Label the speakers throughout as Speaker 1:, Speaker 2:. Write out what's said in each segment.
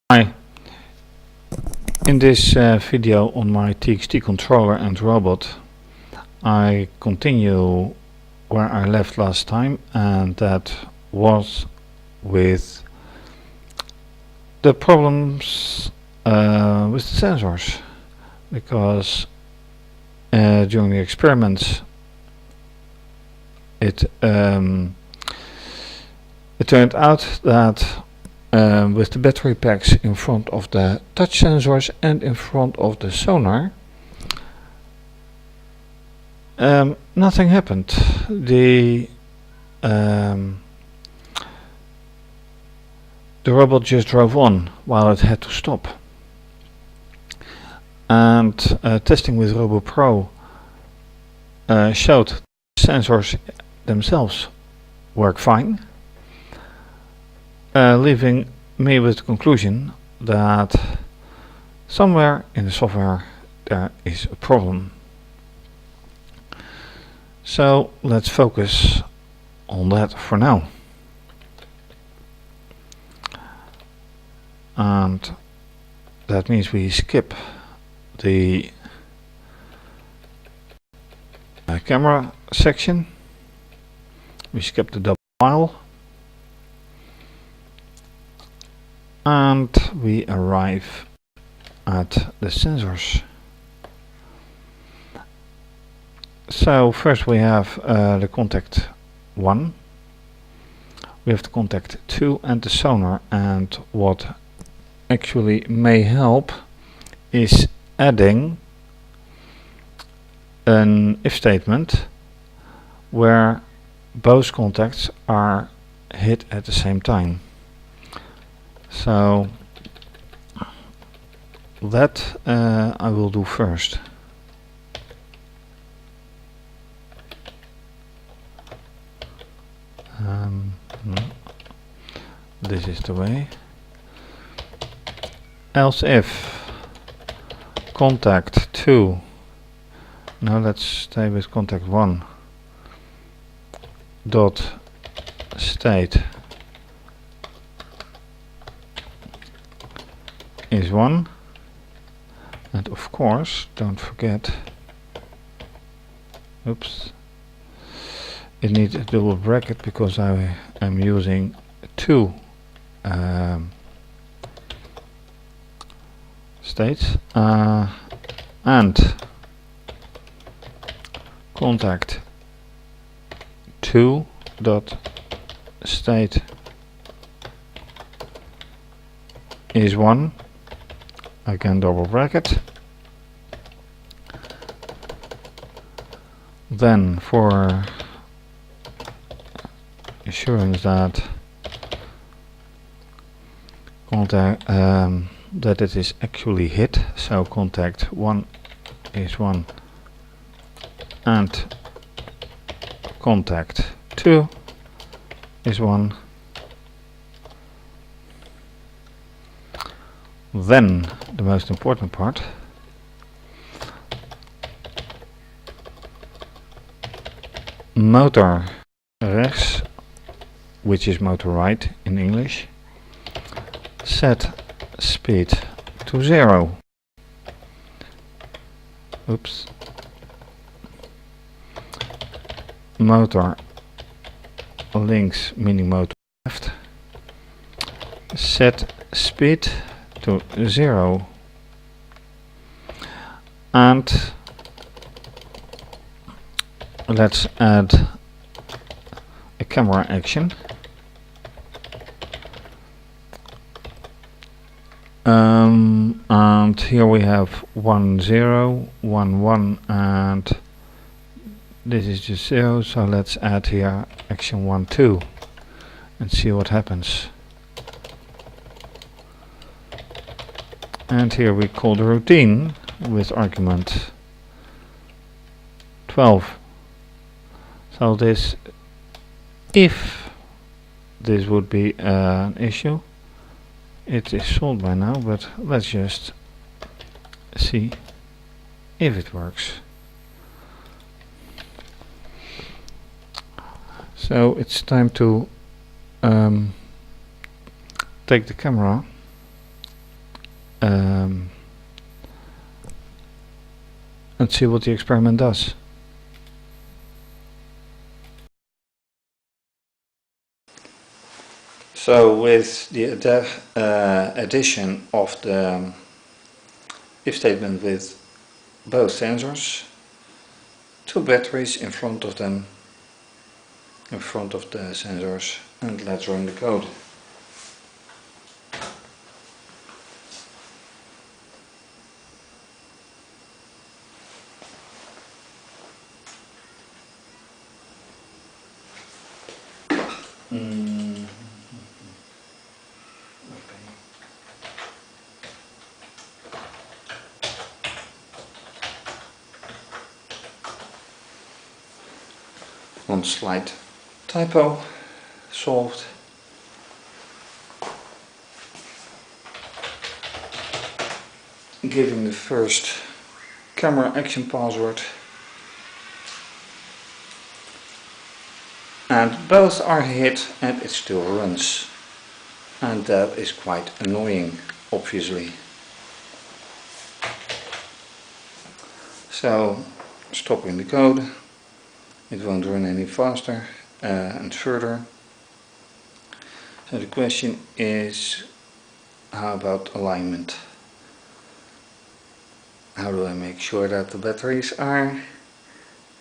Speaker 1: Hi, in this video on my TXT controller and robot, I continue where I left last time, and that was with the problems with the sensors, because during the experiments it turned out that with the battery packs in front of the touch sensors and in front of the sonar, nothing happened. The robot just drove on while it had to stop. And testing with RoboPro showed the sensors themselves work fine, leaving me with the conclusion that somewhere in the software there is a problem. So let's focus on that for now. And that means we skip the camera section, we skip the double file, and we arrive at the sensors. So first we have the contact 1, we have the contact 2 and the sonar, and what actually may help is adding an if statement where both contacts are hit at the same time. So that I will do first. This is the way. Else if contact 2, now let's stay with contact 1, dot state is 1, and of course don't forget, oops, it needs a double bracket because I am using two states, and contact 2 dot state is 1, again double bracket. Then for assurance that contact that it is actually hit, so contact 1 is 1 and contact 2 is 1. Then the most important part, motor rechts, which is motor right in English, set speed to 0. Oops. Motor links, meaning motor left, set speed to 0. And let's add a camera action. And here we have 1 0 1 1, and this is just 0, so let's add here action 1 2 and see what happens. And here we call the routine with argument 12. So this, if this would be an issue, it is solved by now, but let's just see if it works. So it's time to take the camera and see what the experiment does. So with the addition of the if statement with both sensors, two batteries in front of them, in front of the sensors, and let's run the code. One slight typo solved. Giving the first camera action password, and both are hit and it still runs, and that is quite annoying, obviously. So stopping the code, it won't run any faster and further. So the question is, how about alignment? How do I make sure that the batteries are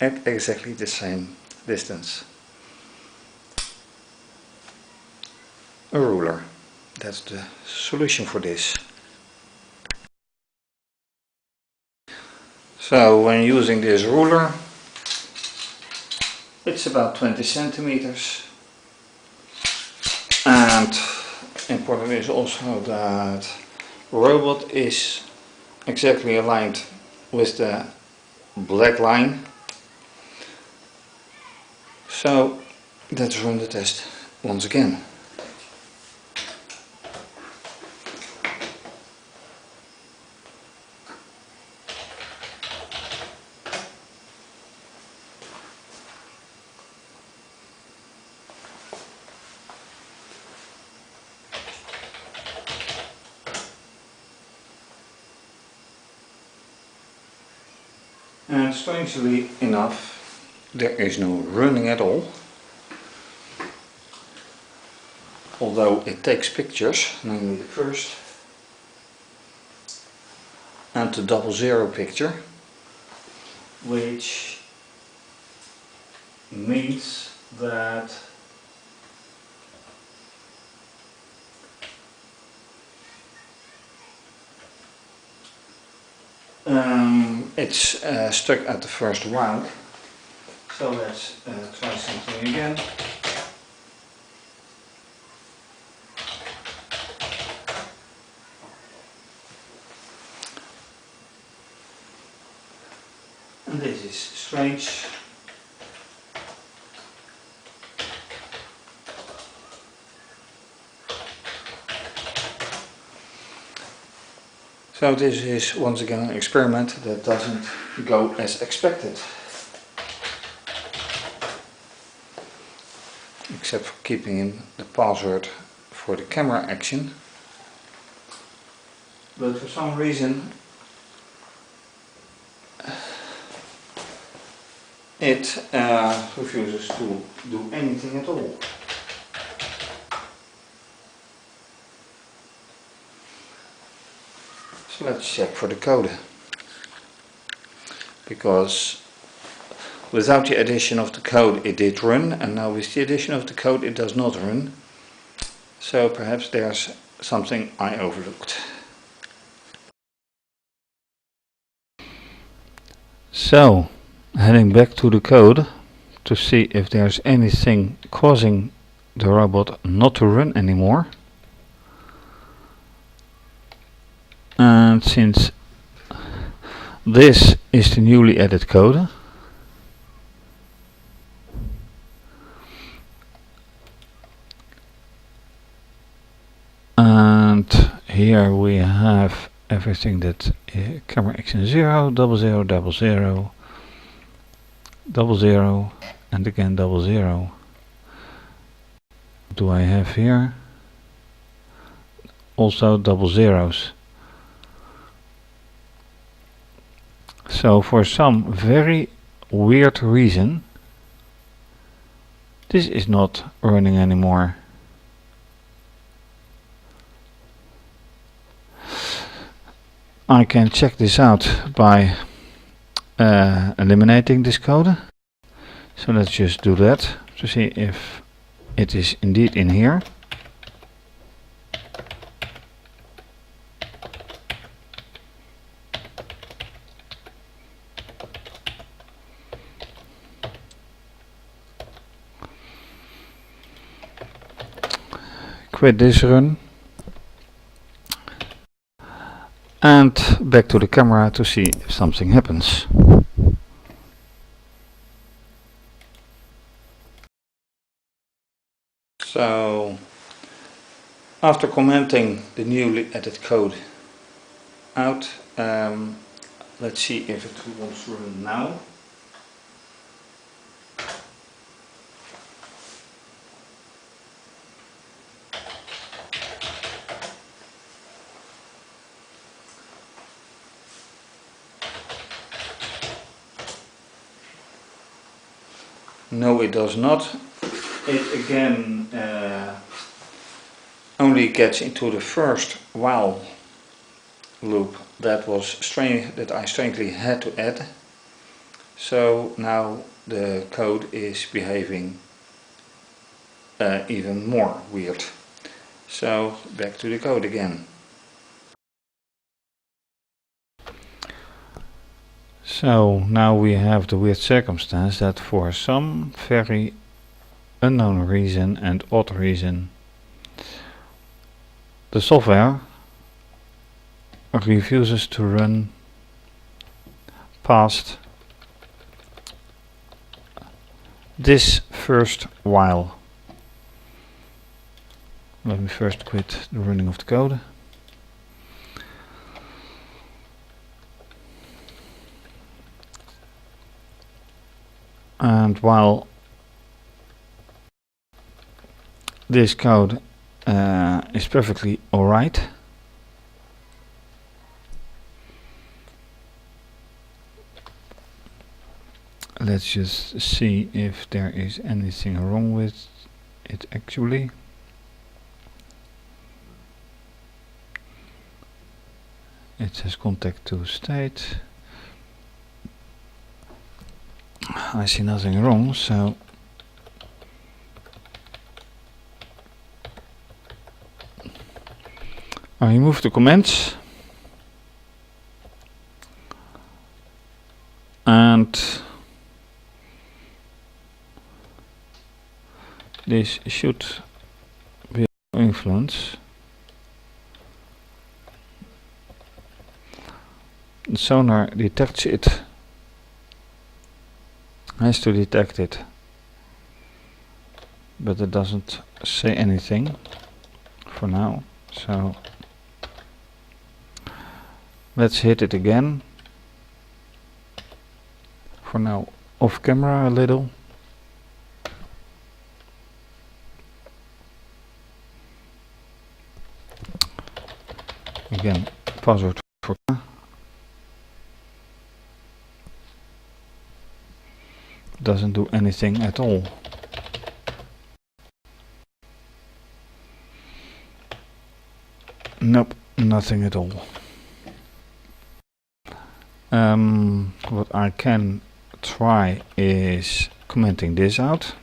Speaker 1: at exactly the same distance? A ruler, that's the solution for this. So when using this ruler, it's about 20 centimeters, and important is also that robot is exactly aligned with the black line. So let's run the test once again. And strangely enough, there is no running at all. Although it takes pictures, namely the first and the 00 picture, which means that it's stuck at the first round. So let's try something again. And this is strange. So this is once again an experiment that doesn't go as expected. Except for keeping in the password for the camera action. But for some reason it refuses to do anything at all. So let's check for the code, because without the addition of the code it did run, and now with the addition of the code it does not run. So perhaps there's something I overlooked. So heading back to the code to see if there's anything causing the robot not to run anymore. And since this is the newly added code, and here we have everything that camera action 0, 00, 00, 00, and again 00. What do I have here? Also double zeros. So for some very weird reason, this is not running anymore. I can check this out by eliminating this code. So let's just do that to see if it is indeed in here. Quit this run and back to the camera to see if something happens. So after commenting the newly added code out, let's see if it wants to run now. No, it does not. It again only gets into the first while loop that I strangely had to add. So now the code is behaving even more weird. So back to the code again. So now we have the weird circumstance that for some very unknown reason and odd reason, the software refuses to run past this first while. Let me first quit the running of the code. And while this code is perfectly alright, let's just see if there is anything wrong with it actually. It says contact to state. I see nothing wrong, so I remove the comments and this should be influence. The sonar detects it, has to detect it, but it doesn't say anything for now. So let's hit it again, for now off camera a little. Again, password for doesn't do anything at all. Nope, nothing at all. What I can try is commenting this out.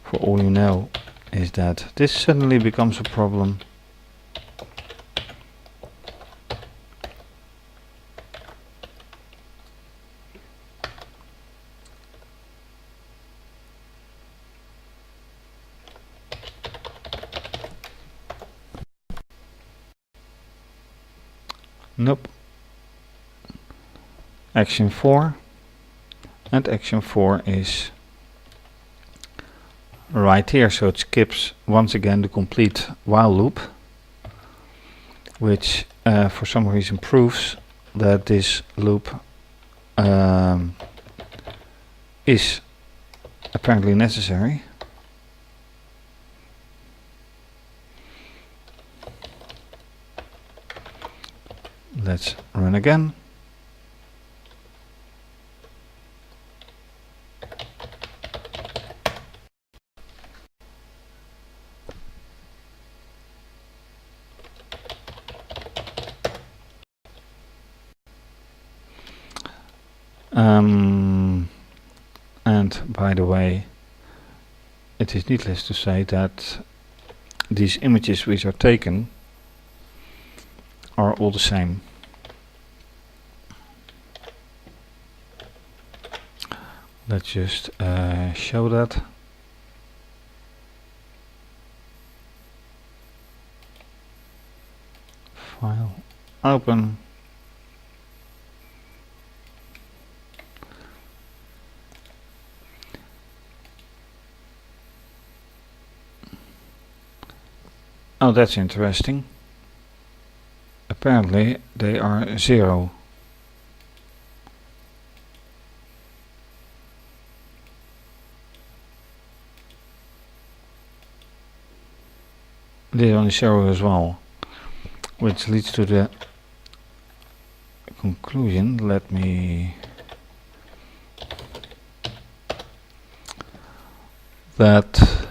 Speaker 1: For all you know is that this suddenly becomes a problem. Nope. Action 4, and action 4 is right here, so it skips once again the complete while loop, which for some reason proves that this loop is apparently necessary. Let's run again. And by the way, it is needless to say that these images which are taken are all the same. Let's just show that. File, open. Oh, that's interesting. Apparently they are 0. They're only 0 as well, which leads to the conclusion. Let me that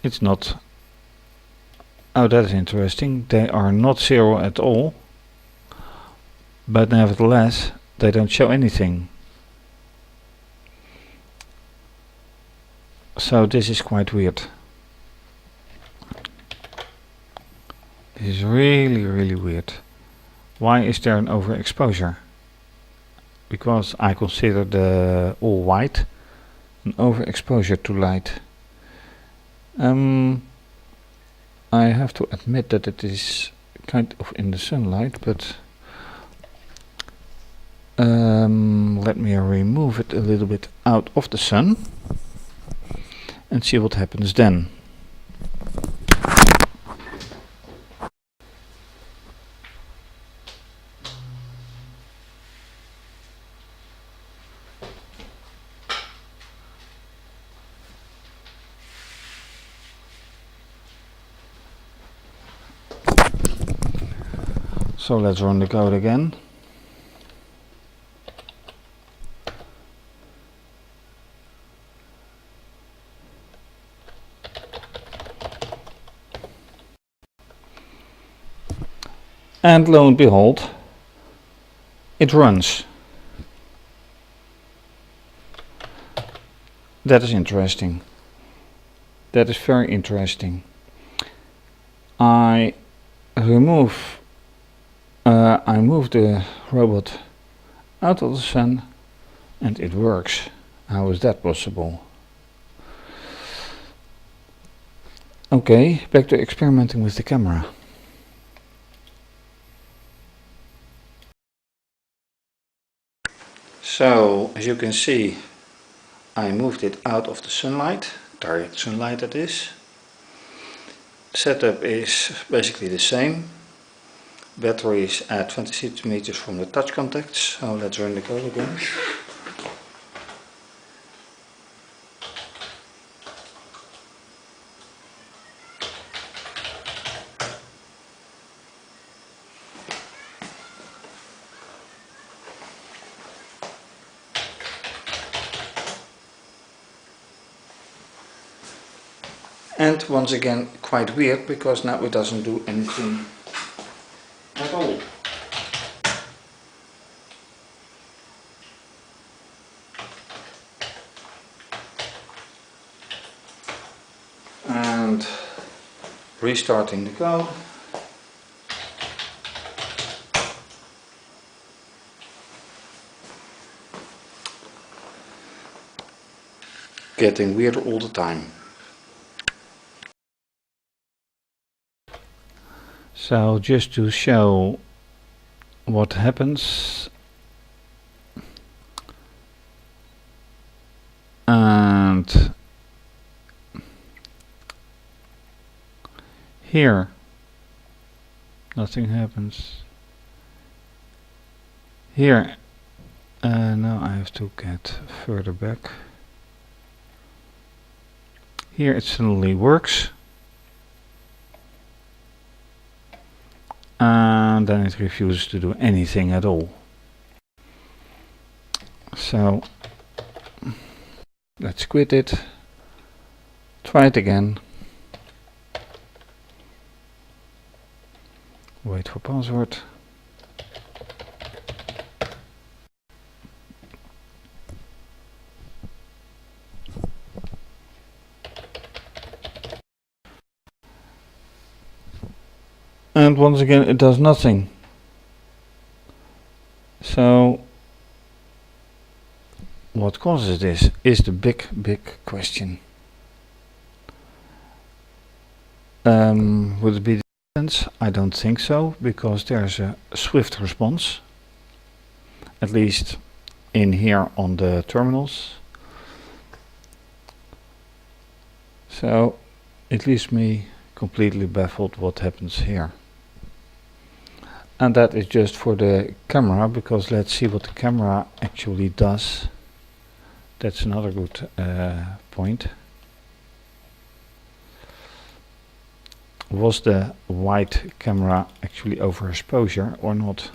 Speaker 1: it's not. Oh, that is interesting. They are not 0 at all, but nevertheless they don't show anything. So this is quite weird. This is really weird. Why is there an overexposure? Because I consider the all white an overexposure to light. I have to admit that it is kind of in the sunlight, but let me remove it a little bit out of the sun and see what happens then. So let's run the code again. And lo and behold, it runs. That is interesting. That is very interesting. I move the robot out of the sun and it works. How is that possible? Okay, back to experimenting with the camera. So, as you can see, I moved it out of the sunlight, direct sunlight that is. Setup is basically the same. Battery is at 20 centimeters from the touch contacts. So let's run the code again. And once again quite weird, because now it doesn't do anything at all. And restarting the code. Getting weirder all the time. So just to show what happens, and here nothing happens. Here now I have to get further back. Here it suddenly works. and then it refuses to do anything at all. So let's quit it, try it again, wait for password. And once again it does nothing. So what causes this is the big question. Would it be the distance? I don't think so, because there's a swift response, at least in here on the terminals. So it leaves me completely baffled what happens here. And that is just for the camera, because let's see what the camera actually does. That's another good point. Was the white camera actually overexposure or not?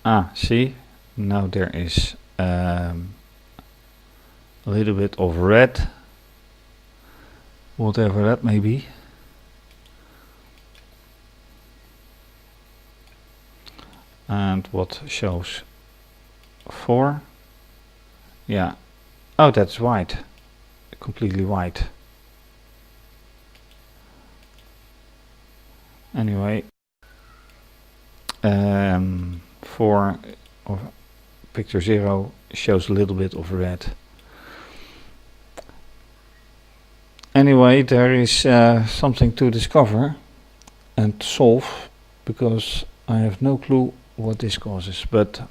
Speaker 1: Ah, see, now there is a little bit of red, whatever that may be. And what shows 4? Yeah. Oh, that's white. Completely white. Anyway, 4 or picture 0 shows a little bit of red. Anyway, there is something to discover and solve, because I have no clue what this causes, but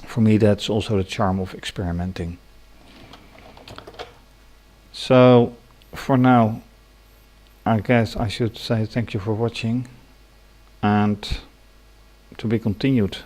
Speaker 1: for me that's also the charm of experimenting. So for now, I guess I should say thank you for watching, and to be continued.